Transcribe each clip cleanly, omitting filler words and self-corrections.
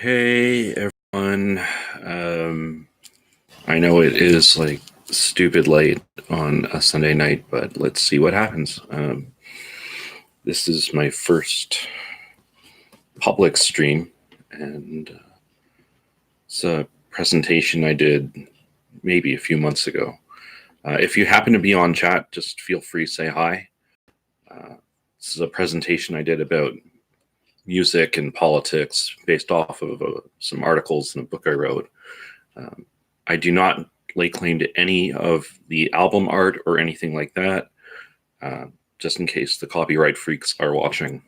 Hey everyone. I know it is like stupid late on a Sunday night, but let's see what happens. This is my first public stream, and it's a presentation I did maybe a few months ago. If you happen to be on chat, just feel free to say hi. This is a presentation I did about music and politics based off of some articles in a book I wrote. I do not lay claim to any of the album art or anything like that, just in case the copyright freaks are watching.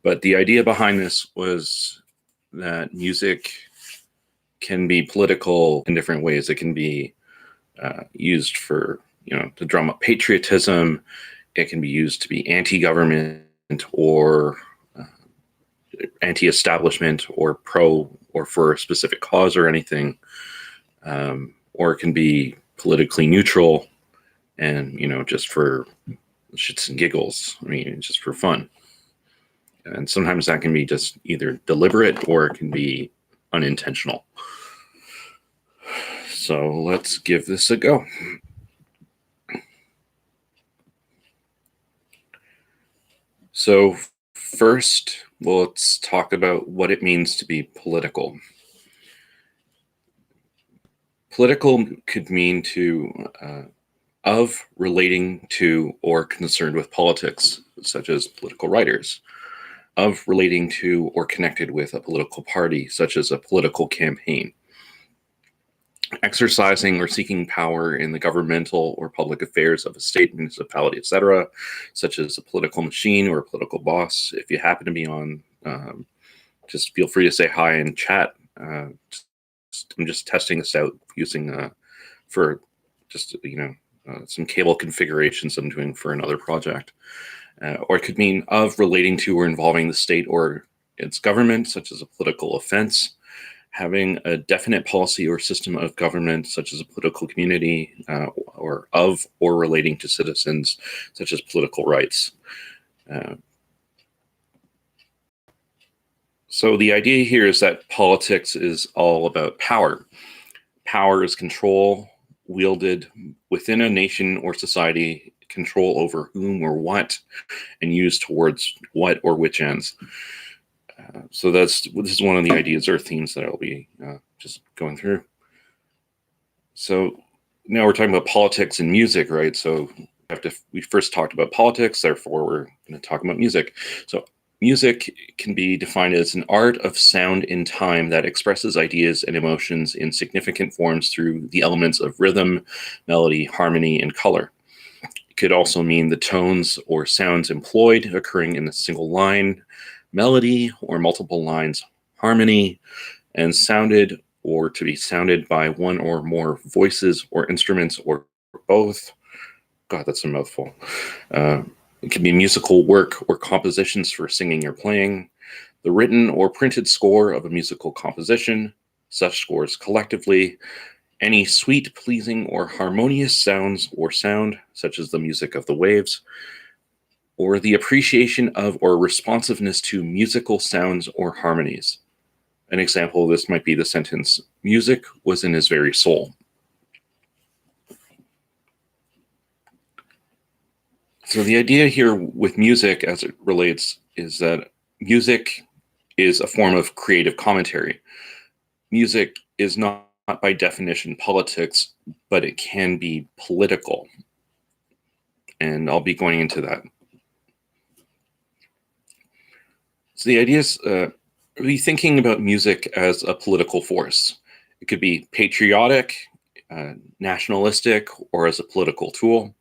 But the idea behind this was that music can be political in different ways. It can be used for, to drum up patriotism. It can be used to be anti-government or anti-establishment or pro or for a specific cause or anything, or it can be politically neutral and just for shits and giggles. I mean, just for fun. And sometimes that can be just either deliberate or it can be unintentional. So let's give this a go. So first, let's talk about what it means to be political. Political could mean of, relating to, or concerned with politics, such as political writers. Of, relating to, or connected with a political party, such as a political campaign. Exercising or seeking power in the governmental or public affairs of a state, municipality, etc., such as a political machine or a political boss. If you happen to be on, just feel free to say hi and chat. I'm just testing this out using for just some cable configurations I'm doing for another project. Or it could mean of, relating to, or involving the state or its government, such as a political offense. Having a definite policy or system of government, such as a political community, or of or relating to citizens, such as political rights. So the idea here is that politics is all about power. Power is control wielded within a nation or society, control over whom or what, and used towards what or which ends. So this is one of the ideas or themes that I'll be just going through. So now we're talking about politics and music, right? So we first talked about politics, therefore we're going to talk about music. So music can be defined as an art of sound in time that expresses ideas and emotions in significant forms through the elements of rhythm, melody, harmony, and color. It could also mean the tones or sounds employed occurring in a single line, melody or multiple lines, harmony, and sounded or to be sounded by one or more voices or instruments or both. God, that's a mouthful. It can be musical work or compositions for singing or playing, the written or printed score of a musical composition, such scores collectively, any sweet, pleasing, or harmonious sounds or sound, such as the music of the waves, or the appreciation of or responsiveness to musical sounds or harmonies. An example of this might be the sentence, "Music was in his very soul." So the idea here with music as it relates is that music is a form of creative commentary. Music is not by definition politics, but it can be political. And I'll be going into that. So the idea is be thinking about music as a political force. It could be patriotic, nationalistic, or as a political tool.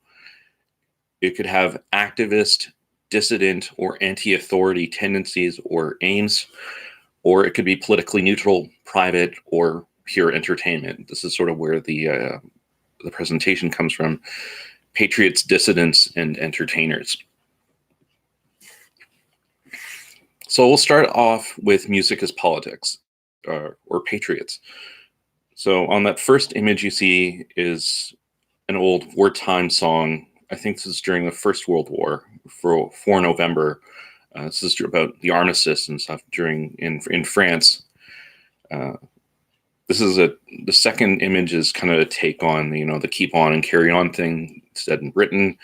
It could have activist, dissident, or anti-authority tendencies or aims, or it could be politically neutral, private, or pure entertainment. This is sort of where the presentation comes from: patriots, dissidents, and entertainers. So we'll start off with music as politics, or patriots. So on that first image you see is an old wartime song. I think this is during the First World War, for November, This is about the armistice and stuff in France. This is the second image is kind of a take on the keep on and carry on thing said in Britain,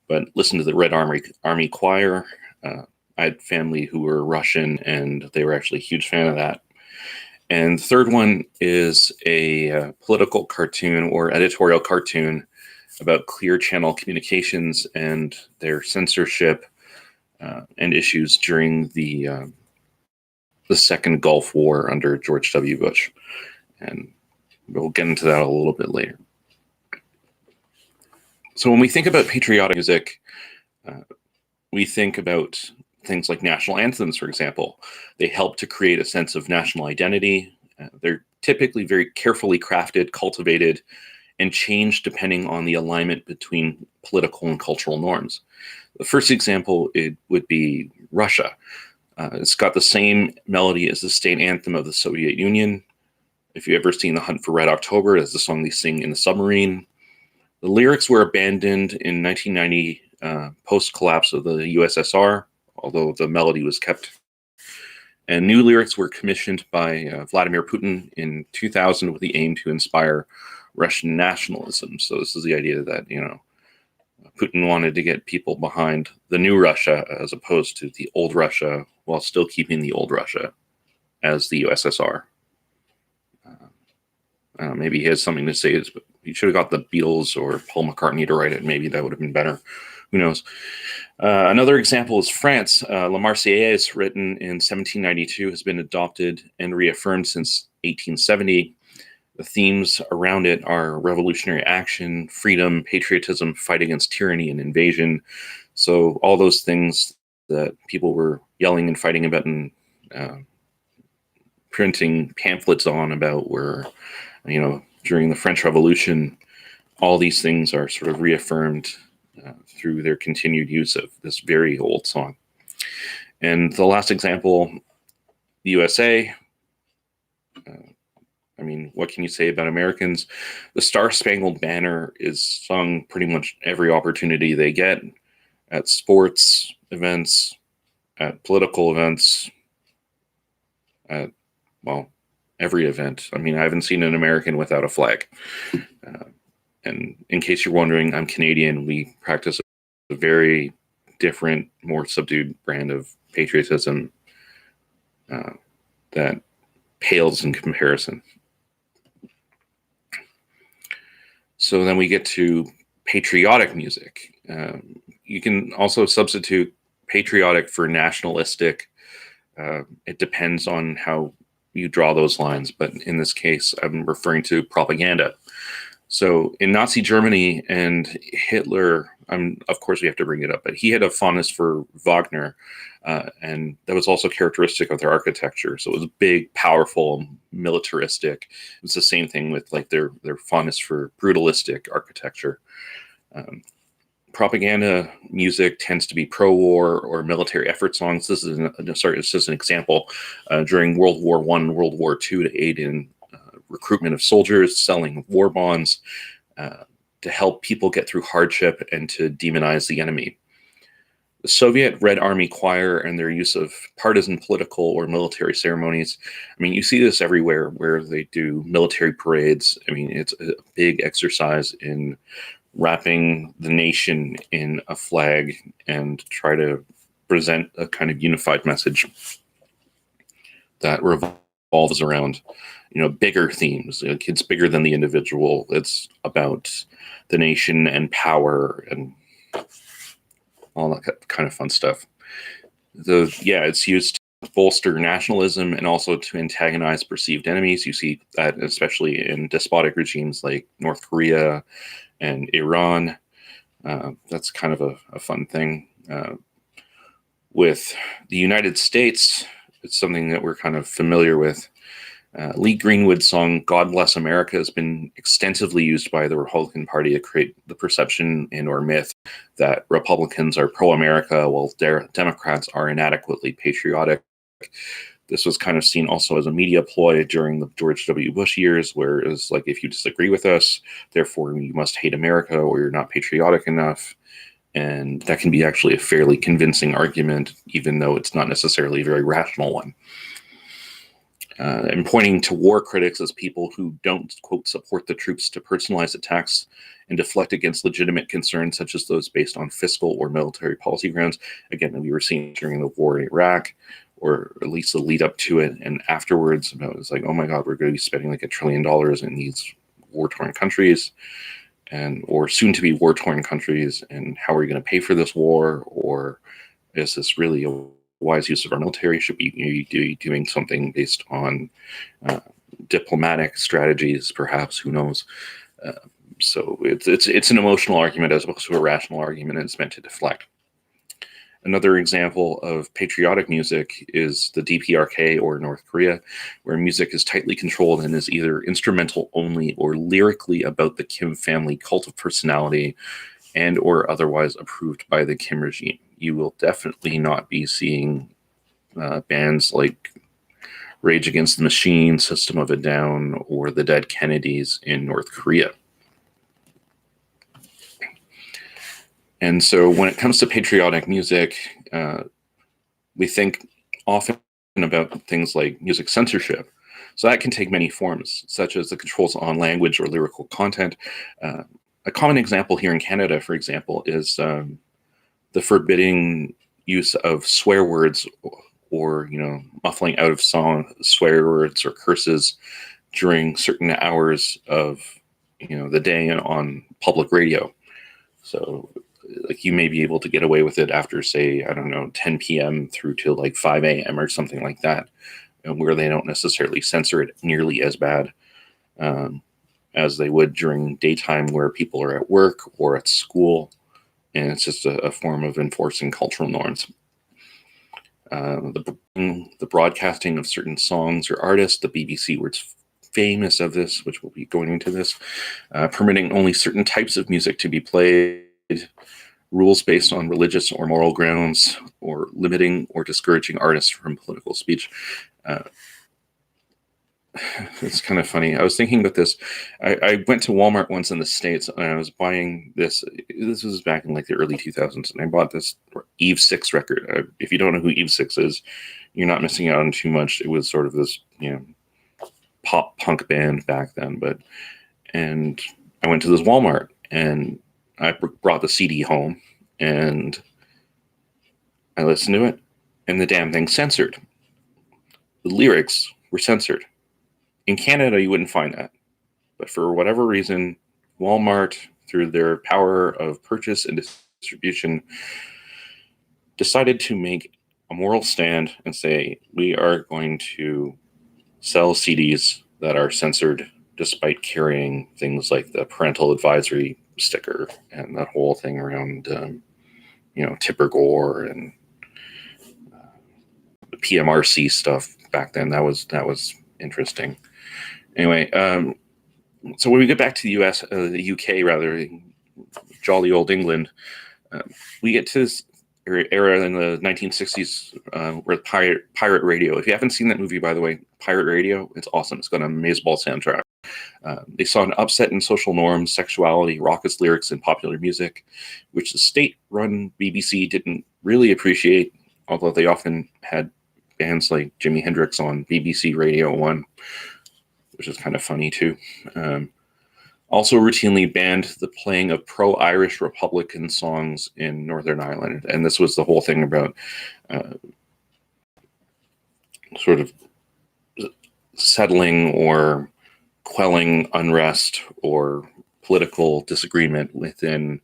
but listen to the Red Army Choir. I had family who were Russian, and they were actually a huge fan of that. And the third one is a political cartoon or editorial cartoon about Clear Channel Communications and their censorship and issues during the Second Gulf War under George W. Bush. And we'll get into that a little bit later. So when we think about patriotic music, we think about things like national anthems, for example. They help to create a sense of national identity. They're typically very carefully crafted, cultivated, and changed depending on the alignment between political and cultural norms. The first example would be Russia. It's got the same melody as the state anthem of the Soviet Union. If you've ever seen The Hunt for Red October, that's the song they sing in the submarine. The lyrics were abandoned in 1990, post-collapse of the USSR, although the melody was kept. And new lyrics were commissioned by Vladimir Putin in 2000 with the aim to inspire Russian nationalism. So this is the idea that, Putin wanted to get people behind the new Russia as opposed to the old Russia, while still keeping the old Russia as the USSR. Maybe he has something to say. He should have got the Beatles or Paul McCartney to write it. Maybe that would have been better. Who knows? Another example is France. La Marseillaise, written in 1792, has been adopted and reaffirmed since 1870. The themes around it are revolutionary action, freedom, patriotism, fight against tyranny and invasion. So all those things that people were yelling and fighting about and printing pamphlets on about were, during the French Revolution, all these things are sort of reaffirmed through their continued use of this very old song. And the last example, the USA. What can you say about Americans? The Star Spangled Banner is sung pretty much every opportunity they get, at sports events, at political events, at, every event. I haven't seen an American without a flag. And in case you're wondering, I'm Canadian. We practice a very different, more subdued brand of patriotism that pales in comparison. So then we get to patriotic music. You can also substitute patriotic for nationalistic. It depends on how you draw those lines, but in this case, I'm referring to propaganda. So in Nazi Germany and Hitler, of course we have to bring it up, but he had a fondness for Wagner, and that was also characteristic of their architecture. So it was big, powerful, militaristic. It's the same thing with their fondness for brutalistic architecture. Propaganda music tends to be pro-war or military effort songs. This is an example. During World War I, World War II, to aid in recruitment of soldiers, selling war bonds, to help people get through hardship and to demonize the enemy. The Soviet Red Army Choir and their use of partisan political or military ceremonies. You see this everywhere where they do military parades. It's a big exercise in wrapping the nation in a flag and try to present a kind of unified message that revolves around, bigger themes. It's bigger than the individual. It's about the nation and power and all that kind of fun stuff. It's used to bolster nationalism and also to antagonize perceived enemies. You see that especially in despotic regimes like North Korea and Iran. That's kind of a fun thing. With the United States, it's something that we're kind of familiar with. Lee Greenwood's song "God Bless America" has been extensively used by the Republican Party to create the perception and or myth that Republicans are pro-America while Democrats are inadequately patriotic. This was kind of seen also as a media ploy during the George W. Bush years, where it was like, if you disagree with us, therefore you must hate America or you're not patriotic enough. And that can be actually a fairly convincing argument, even though it's not necessarily a very rational one. And pointing to war critics as people who don't, quote, support the troops to personalize attacks and deflect against legitimate concerns such as those based on fiscal or military policy grounds. Again, we were seeing during the war in Iraq, or at least the lead up to it, and afterwards, about it's like, oh my God, we're going to be spending like $1 trillion in these war-torn countries, or soon-to-be war-torn countries, and how are we going to pay for this war? Or is this really a wise use of our military? Should we be doing something based on diplomatic strategies, perhaps? Who knows? So it's an emotional argument as opposed to a rational argument, and it's meant to deflect. Another example of patriotic music is the DPRK, or North Korea, where music is tightly controlled and is either instrumental only or lyrically about the Kim family cult of personality, and or otherwise approved by the Kim regime. You will definitely not be seeing bands like Rage Against the Machine, System of a Down, or the Dead Kennedys in North Korea. And so when it comes to patriotic music, we think often about things like music censorship. So that can take many forms, such as the controls on language or lyrical content. A common example here in Canada, for example, is the forbidding use of swear words, or muffling out of song swear words or curses during certain hours of the day on public radio. So like you may be able to get away with it after, say, I don't know, 10 p.m. through till like 5 a.m. or something like that, where they don't necessarily censor it nearly as bad as they would during daytime where people are at work or at school. And it's just a form of enforcing cultural norms. The broadcasting of certain songs or artists, the BBC was famous of this, which we'll be going into this, permitting only certain types of music to be played, rules based on religious or moral grounds, or limiting or discouraging artists from political speech. It's kind of funny. I was thinking about this. I went to Walmart once in the States, and I was buying this. This was back in like the early 2000s, and I bought this Eve 6 record. If you don't know who Eve 6 is, you're not missing out on too much. It was sort of this, pop punk band back then. And I went to this Walmart, and I brought the CD home, and I listened to it, and the damn thing's censored. The lyrics were censored. In Canada, you wouldn't find that. But for whatever reason, Walmart, through their power of purchase and distribution, decided to make a moral stand and say, we are going to sell CDs that are censored despite carrying things like the parental advisory sticker and that whole thing around, Tipper Gore and the PMRC stuff back then. That was interesting. Anyway, so when we get back to the UK rather, jolly old England, we get to this era in the 1960s where pirate radio. If you haven't seen that movie, by the way, Pirate Radio, it's awesome. It's got an amazeball soundtrack. They saw an upset in social norms, sexuality, raucous lyrics, and popular music, which the state-run BBC didn't really appreciate, although they often had bands like Jimi Hendrix on BBC Radio 1, which is kind of funny too. Also routinely banned the playing of pro-Irish Republican songs in Northern Ireland. And this was the whole thing about sort of settling or quelling unrest or political disagreement within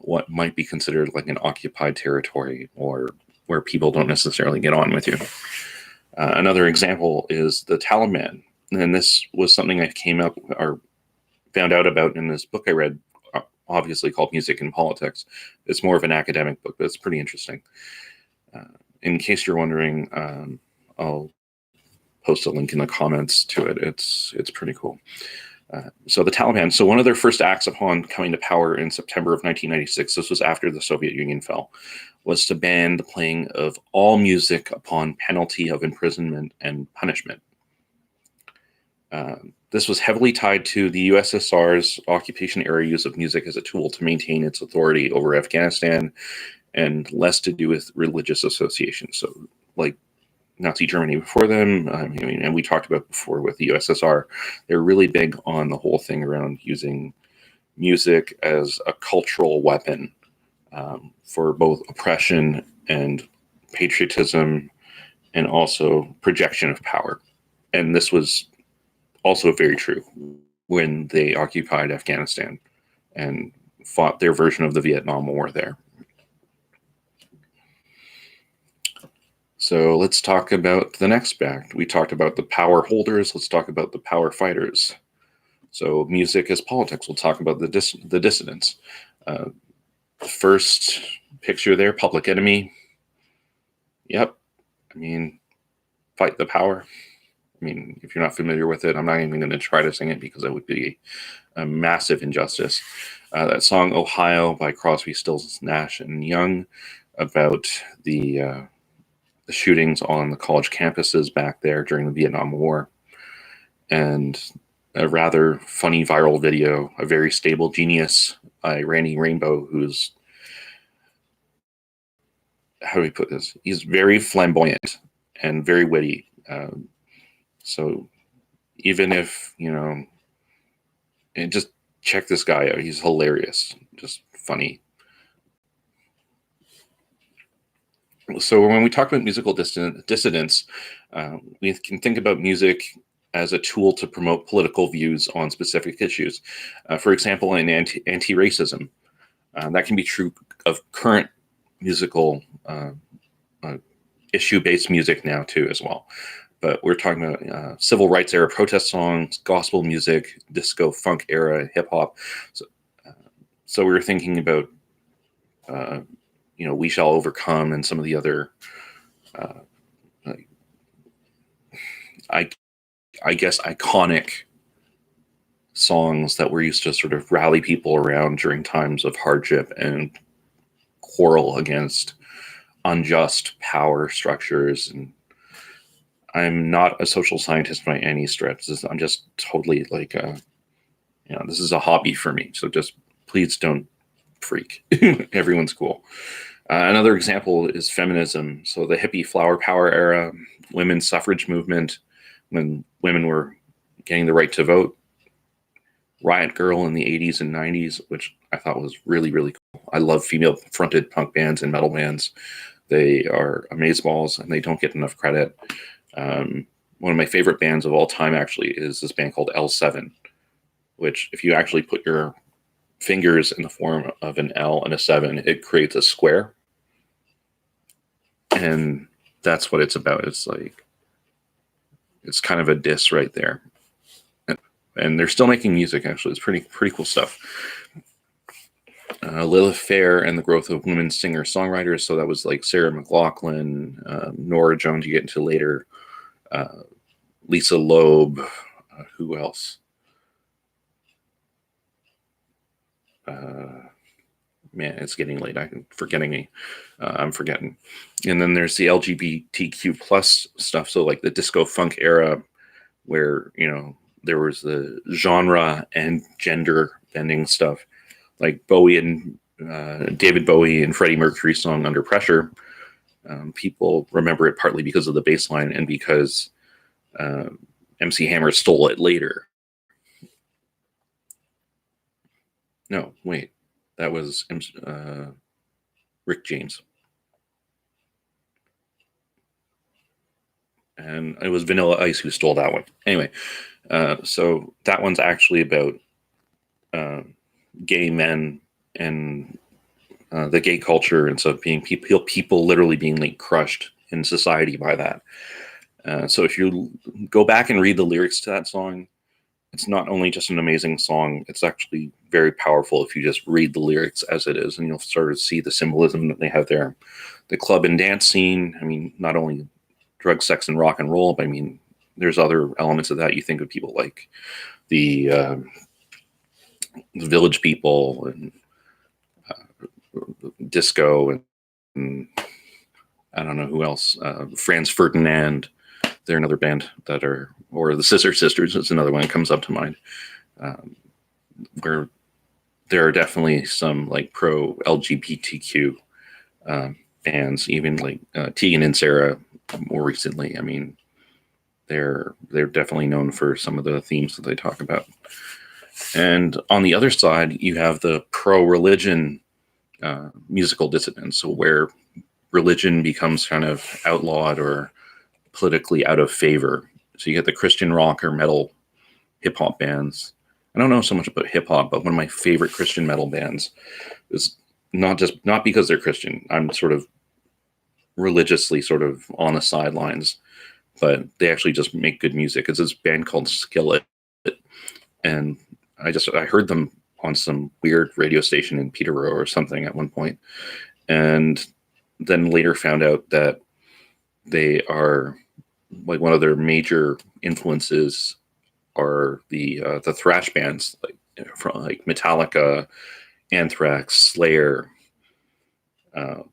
what might be considered like an occupied territory, or where people don't necessarily get on with you. Another example is the Taliban. And this was something I found out about in this book I read, obviously called Music and Politics. It's more of an academic book, but it's pretty interesting. In case you're wondering, I'll post a link in the comments to it. It's pretty cool. So the Taliban, so one of their first acts upon coming to power in September of 1996, this was after the Soviet Union fell, was to ban the playing of all music upon penalty of imprisonment and punishment. This was heavily tied to the USSR's occupation era use of music as a tool to maintain its authority over Afghanistan, and less to do with religious associations. So, like Nazi Germany before them, and we talked about before with the USSR, they're really big on the whole thing around using music as a cultural weapon for both oppression and patriotism, and also projection of power. And this was also very true when they occupied Afghanistan and fought their version of the Vietnam War there. So let's talk about the next act. We talked about the power holders. Let's talk about the power fighters. So music as politics. We'll talk about the dissidents. First picture there, Public Enemy. Yep. I mean, fight the power. I mean, if you're not familiar with it, I'm not even going to try to sing it because that would be a massive injustice. That song Ohio by Crosby, Stills, Nash and Young, about the shootings on the college campuses back there during the Vietnam War. And a rather funny viral video, A Very Stable Genius by Randy Rainbow, who's, how do we put this? He's very flamboyant and very witty. So even if, and just check this guy out. He's hilarious, just funny. So when we talk about musical dissidents, we can think about music as a tool to promote political views on specific issues. For example, in anti-racism, that can be true of current musical issue-based music now too as well. But we're talking about civil rights era protest songs, gospel music, disco, funk era, hip hop. So we were thinking about, We Shall Overcome and some of the other, I guess, iconic songs that were used to sort of rally people around during times of hardship and quarrel against unjust power structures. And I'm not a social scientist by any stretch. I'm just totally this is a hobby for me. So just please don't freak. Everyone's cool. Another example is feminism. So the hippie flower power era, women's suffrage movement, when women were getting the right to vote, Riot Girl in the 80s and 90s, which I thought was really, really cool. I love female fronted punk bands and metal bands. They are amazeballs and they don't get enough credit. One of my favorite bands of all time actually is this band called L7, which if you actually put your fingers in the form of an L and a 7, it creates a square. And that's what it's about. It's kind of a diss right there. And they're still making music, actually. It's pretty cool stuff. Lilith Fair and the growth of women singer-songwriters. So that was like Sarah McLachlan, Nora Jones, you get into later, Lisa Loeb, who else? Man, it's getting late. I'm forgetting. And then there's the LGBTQ plus stuff. So like the disco funk era where, there was the genre and gender bending stuff like Bowie and David Bowie and Freddie Mercury's song Under Pressure. People remember it partly because of the bass line and because MC Hammer stole it later. No, wait. That was Rick James. And it was Vanilla Ice who stole that one. Anyway, so that one's actually about gay men and the gay culture, and so being people literally being like crushed in society by that. So if you go back and read the lyrics to that song, it's not only just an amazing song, it's actually very powerful if you just read the lyrics as it is, and you'll sort of see the symbolism that they have there. The club and dance scene, I mean, not only drug, sex, and rock and roll, but I mean, there's other elements of that. You think of people like the Village People and disco and I don't know who else, Franz Ferdinand, They're another band that are, or the Scissor Sisters is another one that comes up to mind. Where there are definitely some like pro LGBTQ bands, even like Tegan and Sarah more recently. I mean, they're definitely known for some of the themes that they talk about. And on the other side, you have the pro-religion musical dissidents, so where religion becomes kind of outlawed or politically out of favor. So you get the Christian rock or metal hip hop bands. I don't know so much about hip hop, but one of my favorite Christian metal bands is not because they're Christian. I'm sort of religiously sort of on the sidelines, but they actually just make good music. It's this band called Skillet, and I heard them on some weird radio station in Peterborough or something at one point, and then later found out that they are like one of their major influences are the thrash bands from like Metallica, Anthrax, Slayer, the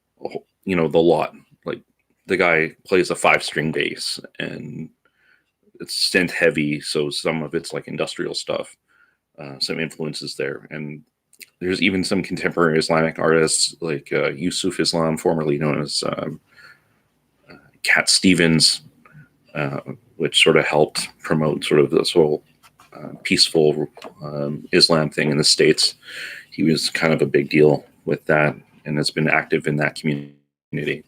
lot. Like the guy plays a 5-string bass and it's synth heavy, so some of it's like industrial stuff. Some influences there, and there's even some contemporary Islamic artists like Yusuf Islam, formerly known as Cat Stevens, which sort of helped promote sort of this whole peaceful Islam thing in the States. He was kind of a big deal with that and has been active in that community.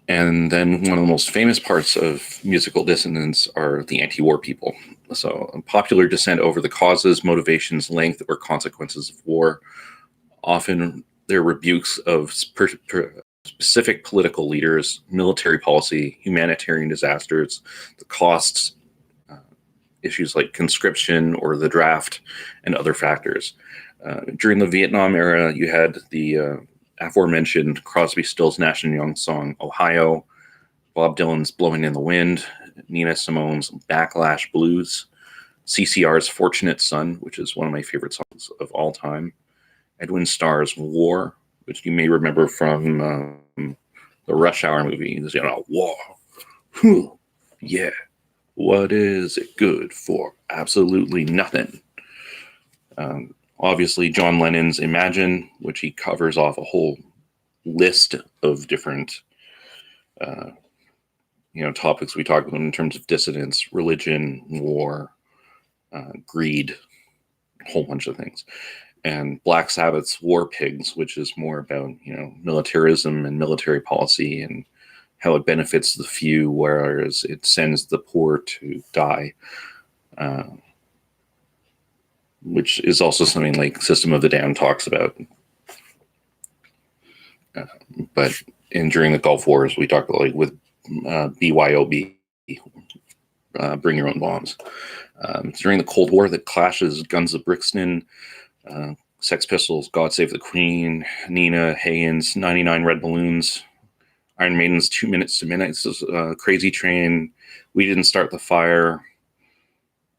And then one of the most famous parts of musical dissonance are the anti-war people. So popular dissent over the causes, motivations, length, or consequences of war. Often they're rebukes of specific political leaders, military policy, humanitarian disasters, the costs, issues like conscription or the draft, and other factors. During the Vietnam era, you had the aforementioned Crosby, Stills, Nash & Young song Ohio, Bob Dylan's Blowing in the Wind, Nina Simone's Backlash Blues, CCR's Fortunate Son, which is one of my favorite songs of all time, Edwin Starr's War, which you may remember from the Rush Hour movie. War. Yeah. What is it good for? Absolutely nothing. Obviously, John Lennon's Imagine, which he covers off a whole list of different topics we talk about in terms of dissidence, religion, war, greed, a whole bunch of things. And Black Sabbath's War Pigs, which is more about, militarism and military policy and how it benefits the few, whereas it sends the poor to die. Which is also something like System of a Down talks about. But during the Gulf Wars, we talked about like with BYOB, Bring Your Own Bombs. During the Cold War, the Clash's Guns of Brixton, Sex Pistols, God Save the Queen, Nina Hagen's 99 Red Balloons, Iron Maiden's 2 Minutes to Midnight, Crazy Train, We Didn't Start the Fire,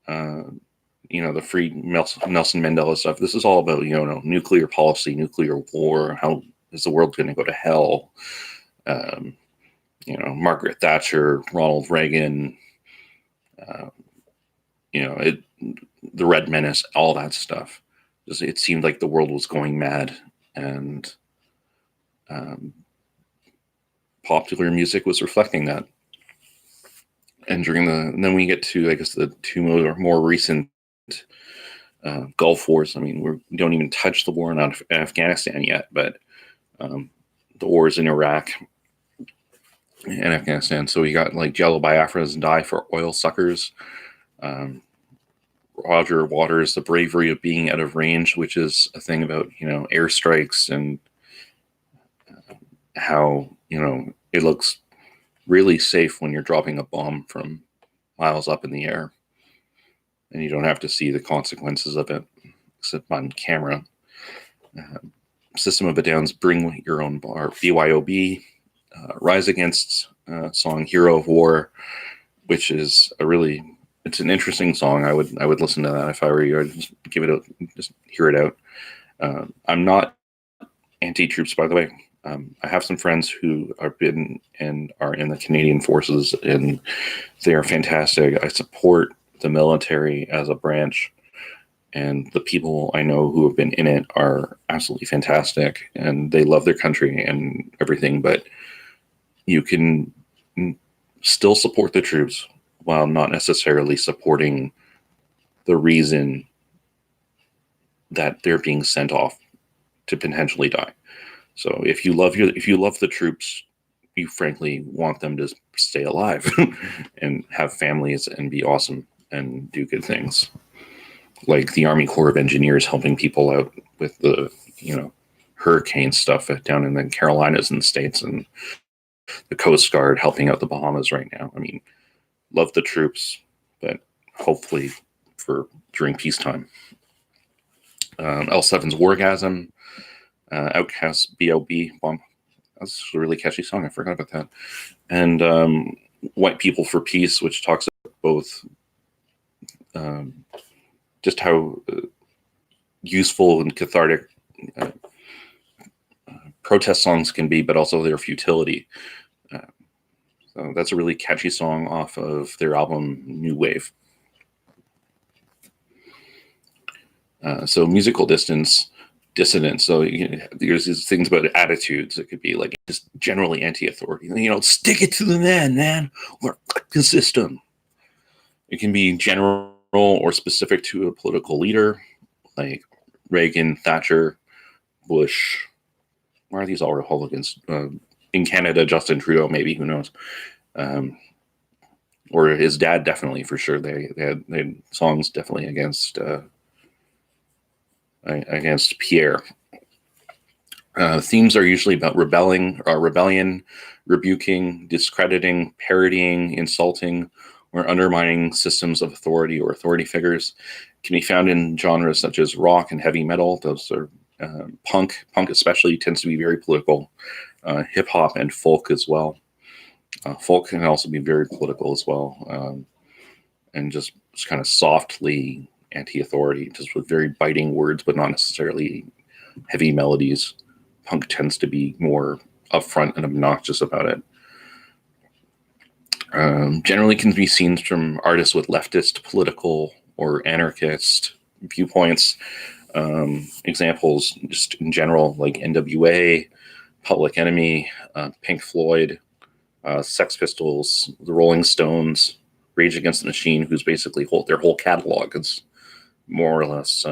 the free Nelson Mandela stuff. This is all about, nuclear policy, nuclear war. How is the world going to go to hell? Margaret Thatcher, Ronald Reagan, the Red Menace, all that stuff. It seemed like the world was going mad, and popular music was reflecting that. And then we get to, I guess, the two more recent Gulf Wars. I mean, we don't even touch the war in Afghanistan yet, but the wars in Iraq and Afghanistan. So we got like Jello Biafra's Die for Oil Suckers, Roger Waters' The Bravery of Being Out of Range, which is a thing about, airstrikes and how, it looks really safe when you're dropping a bomb from miles up in the air and you don't have to see the consequences of it except on camera. System of a Down's Bring Your Own Bar, BYOB, Rise Against song Hero of War, which is it's an interesting song. I would listen to that if I were you. I'd just hear it out. I'm not anti-troops, by the way. I have some friends who have been and are in the Canadian Forces, and they are fantastic. I support the military as a branch, and the people I know who have been in it are absolutely fantastic, and they love their country and everything. But you can still support the troops while not necessarily supporting the reason that they're being sent off to potentially die. So if you love the troops, you frankly want them to stay alive and have families and be awesome and do good things. Like the Army Corps of Engineers helping people out with the, hurricane stuff down in the Carolinas and the States, and the Coast Guard helping out the Bahamas right now. I mean, love the troops, but hopefully during peacetime. L7's Wargasm, Outcast B.O.B. Bomb. That's a really catchy song. I forgot about that. And White People for Peace, which talks about both just how useful and cathartic protest songs can be, but also their futility. So that's a really catchy song off of their album New Wave. So musical dissonance. So there's these things about attitudes. It could be like just generally anti-authority. Stick it to the man, or fuck the system. It can be general or specific to a political leader, like Reagan, Thatcher, Bush. Why are these all Republicans? In Canada, Justin Trudeau, maybe, who knows? Or his dad, definitely, for sure. They had songs definitely against Pierre. Themes are usually about rebellion, rebuking, discrediting, parodying, insulting, or undermining systems of authority or authority figures. It can be found in genres such as rock and heavy metal. Those are punk. Punk especially tends to be very political. Hip hop and folk as well. Folk can also be very political as well, and just kind of softly anti-authority, just with very biting words, but not necessarily heavy melodies. Punk tends to be more upfront and obnoxious about it. Generally can be seen from artists with leftist, political, or anarchist viewpoints. Examples, just in general, like NWA, Public Enemy, Pink Floyd, Sex Pistols, the Rolling Stones, Rage Against the Machine, who's basically their whole catalog is more or less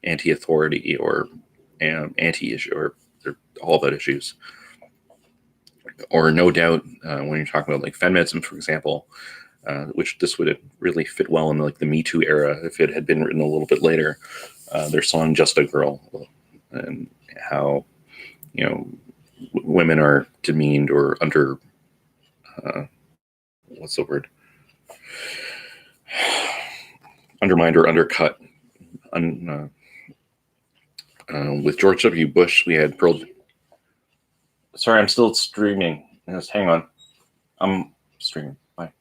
anti-authority or anti-issue, or they're all about issues. Or No Doubt, when you're talking about like feminism, for example, which this would really fit well in like the Me Too era if it had been written a little bit later. Their song "Just a Girl," and how women are demeaned or under what's the word? Undermined or undercut. With George W. Bush, we had Pearl. Sorry, I'm still streaming. Just hang on. I'm streaming. Bye.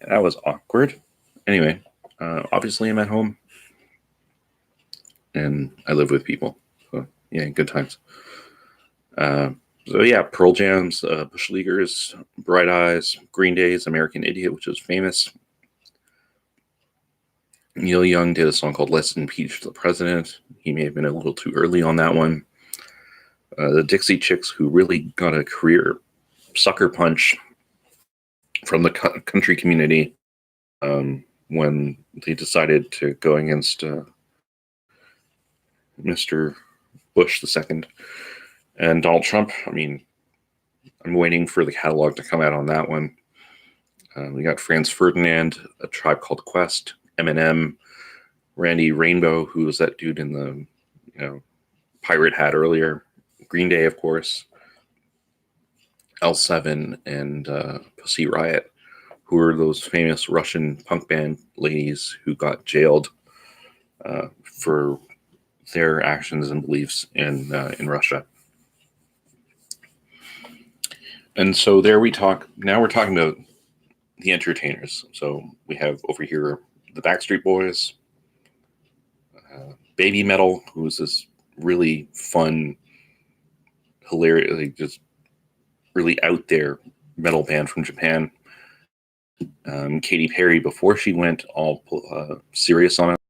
That was awkward. Anyway, obviously I'm at home. And I live with people. So, yeah, good times. So, yeah, Pearl Jam's, Bush Leaguers, Bright Eyes, Green Day's American Idiot, which was famous. Neil Young did a song called Let's Impeach the President. He may have been a little too early on that one. The Dixie Chicks, who really got a career sucker punch from the country community when they decided to go against Mr. Bush II and Donald Trump. I mean, I'm waiting for the catalog to come out on that one. We got Franz Ferdinand, A Tribe Called Quest, Eminem, Randy Rainbow, who was that dude in the pirate hat earlier, Green Day, of course, L7, and Pussy Riot, who are those famous Russian punk band ladies who got jailed for their actions and beliefs in Russia. And so there we talk. Now we're talking about the entertainers. So we have over here the Backstreet Boys, Baby Metal, who's this really fun, hilarious, like just really out there metal band from Japan. Katy Perry, before she went all serious on it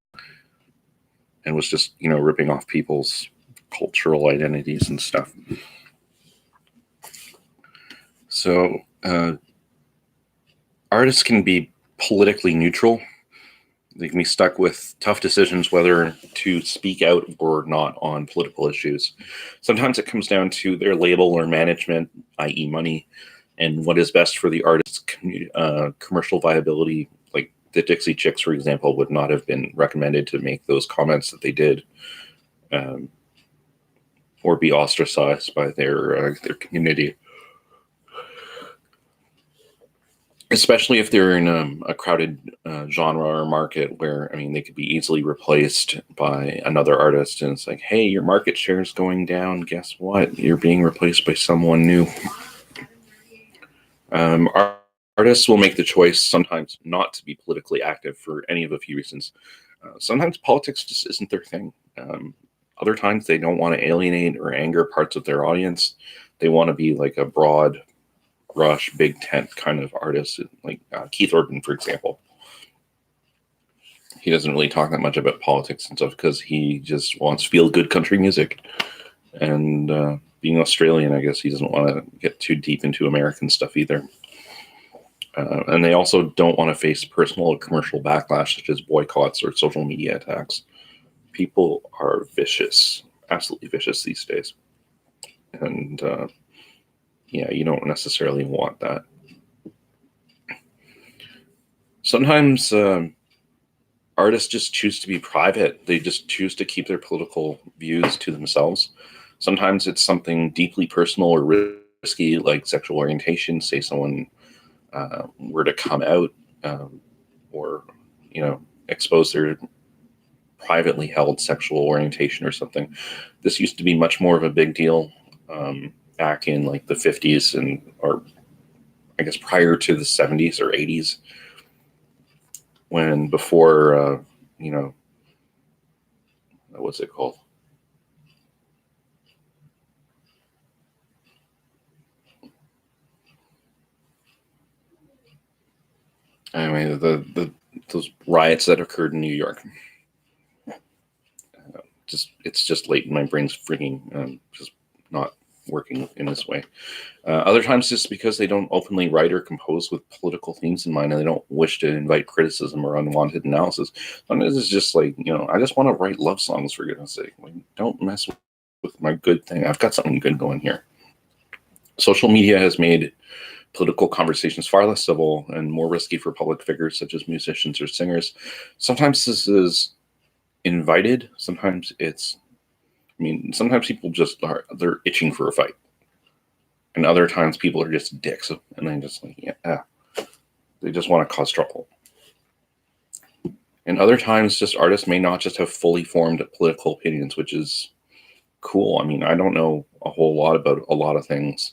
and was just, ripping off people's cultural identities and stuff. So artists can be politically neutral. They can be stuck with tough decisions whether to speak out or not on political issues. Sometimes it comes down to their label or management, i.e. money, and what is best for the artist's commercial viability. Like the Dixie Chicks, for example, would not have been recommended to make those comments that they did, or be ostracized by their community. Especially if they're in a crowded genre or market where, they could be easily replaced by another artist. And it's like, hey, your market share is going down. Guess what? You're being replaced by someone new. Artists will make the choice sometimes not to be politically active for any of a few reasons. Sometimes politics just isn't their thing. Other times they don't want to alienate or anger parts of their audience. They want to be like a broad rush, big tent kind of artist, like Keith Urban, for example. He doesn't really talk that much about politics and stuff because he just wants feel-good country music. And being Australian, I guess he doesn't want to get too deep into American stuff either. And they also don't want to face personal or commercial backlash, such as boycotts or social media attacks. People are vicious, absolutely vicious these days. And you don't necessarily want that. Sometimes artists just choose to be private. They just choose to keep their political views to themselves. Sometimes it's something deeply personal or risky, like sexual orientation. Say someone were to come out or, expose their privately held sexual orientation or something. This used to be much more of a big deal back in like the 50s or I guess prior to the 70s or 80s, when before, what's it called? Anyway, those riots that occurred in New York. It's just late and my brain's freaking just not working in this way. Other times just because they don't openly write or compose with political themes in mind and they don't wish to invite criticism or unwanted analysis. Sometimes it's just like, I just want to write love songs for goodness sake. Like, don't mess with my good thing. I've got something good going here. Social media has made political conversations far less civil and more risky for public figures such as musicians or singers. Sometimes this is invited. Sometimes sometimes people they're itching for a fight. And other times people are just dicks and they just they just want to cause trouble. And other times just artists may not just have fully formed political opinions, which is cool. I don't know a whole lot about a lot of things.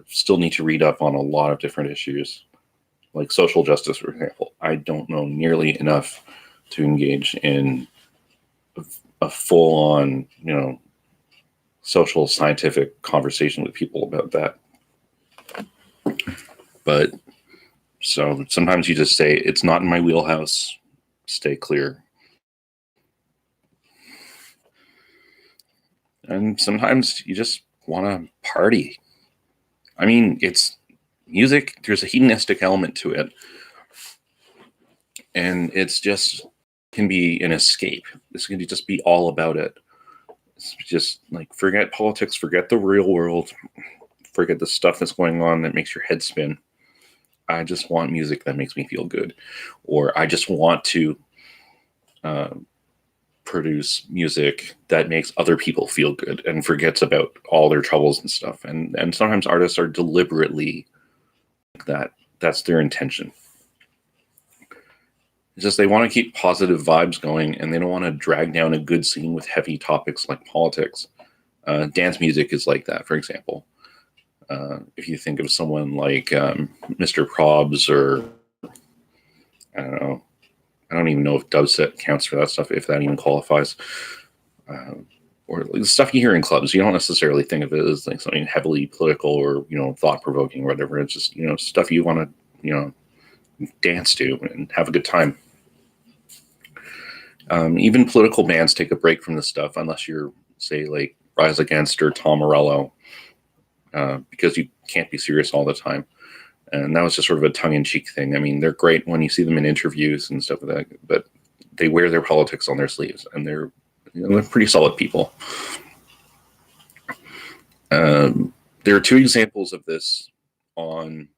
Still need to read up on a lot of different issues, like social justice, for example. I don't know nearly enough to engage in a full-on, social scientific conversation with people about that. But so sometimes you just say, it's not in my wheelhouse, stay clear. And sometimes you just want to party. It's music, there's a hedonistic element to it. And it's just can be an escape. This can just be all about it. It's just like, forget politics, forget the real world, forget the stuff that's going on that makes your head spin. I just want music that makes me feel good. Or I just want to produce music that makes other people feel good and forgets about all their troubles and stuff. And sometimes artists are deliberately like that. That's their intention. It's just they want to keep positive vibes going and they don't want to drag down a good scene with heavy topics like politics. Dance music is like that, for example. If you think of someone like Mr. Probs or, I don't know, I don't even know if dubstep counts for that stuff, if that even qualifies. or like stuff you hear in clubs. You don't necessarily think of it as like something heavily political or, thought provoking or whatever. It's just, stuff you want to, dance to and have a good time. Even political bands take a break from this stuff, unless you're, say, like Rise Against or Tom Morello, because you can't be serious all the time. And that was just sort of a tongue-in-cheek thing. I mean, they're great when you see them in interviews and stuff like that, but they wear their politics on their sleeves, and they're pretty solid people. There are two examples of this on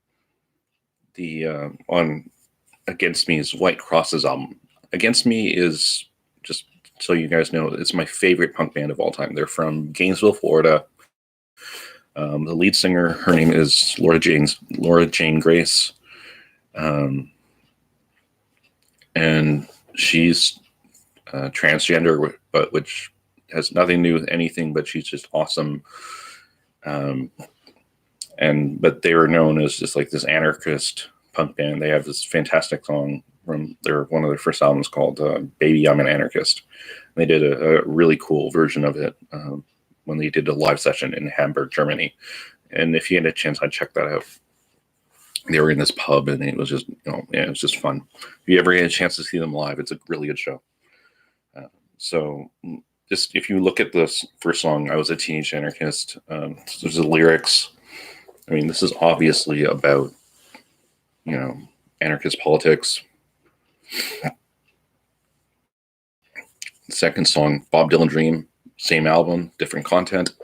Against Me's White Crosses album. Against Me is, just so you guys know, it's my favorite punk band of all time. They're from Gainesville, Florida. The lead singer, her name is Laura Jane Grace, and she's transgender, but which has nothing to do with anything. But she's just awesome. But they were known as just like this anarchist punk band. They have this fantastic song from one of their first albums called "Baby, I'm an Anarchist." They did a really cool version of it when they did a live session in Hamburg, Germany. And if you had a chance, I'd check that out. They were in this pub, and it was just, it was just fun. If you ever get a chance to see them live, it's a really good show. So just if you look at this first song, "I Was a Teenage Anarchist," there's the lyrics. I mean, this is obviously about, anarchist politics. Second song, "Bob Dylan Dream," same album, different content.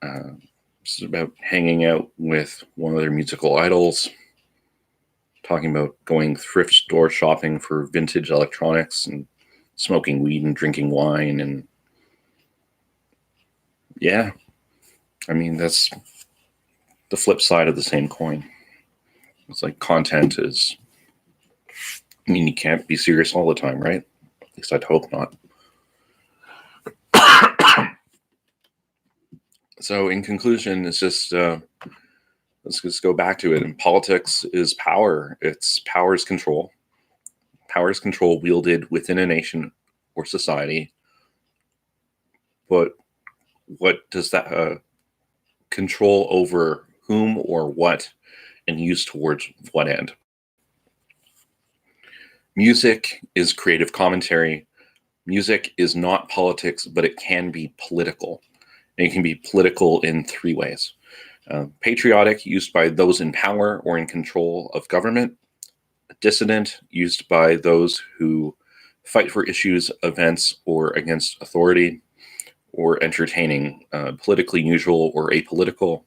This is about hanging out with one of their musical idols, talking about going thrift store shopping for vintage electronics and smoking weed and drinking wine. And yeah, I mean, that's the flip side of the same coin. It's like content is, I mean, you can't be serious all the time, right? At least I'd hope not. So in conclusion, it's just, let's just go back to it. And politics is power. Power is control. Power is control wielded within a nation or society. But what does that control over whom or what, and used towards what end? Music is creative commentary. Music is not politics, but it can be political. And it can be political in three ways. Patriotic, used by those in power or in control of government. Dissident, used by those who fight for issues, events, or against authority. Or entertaining, politically neutral or apolitical,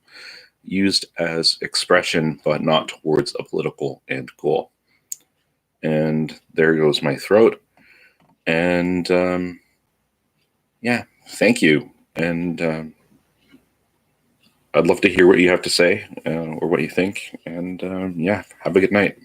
used as expression but not towards a political end goal. And there goes my throat. And yeah, thank you. And I'd love to hear what you have to say or what you think. And yeah, have a good night.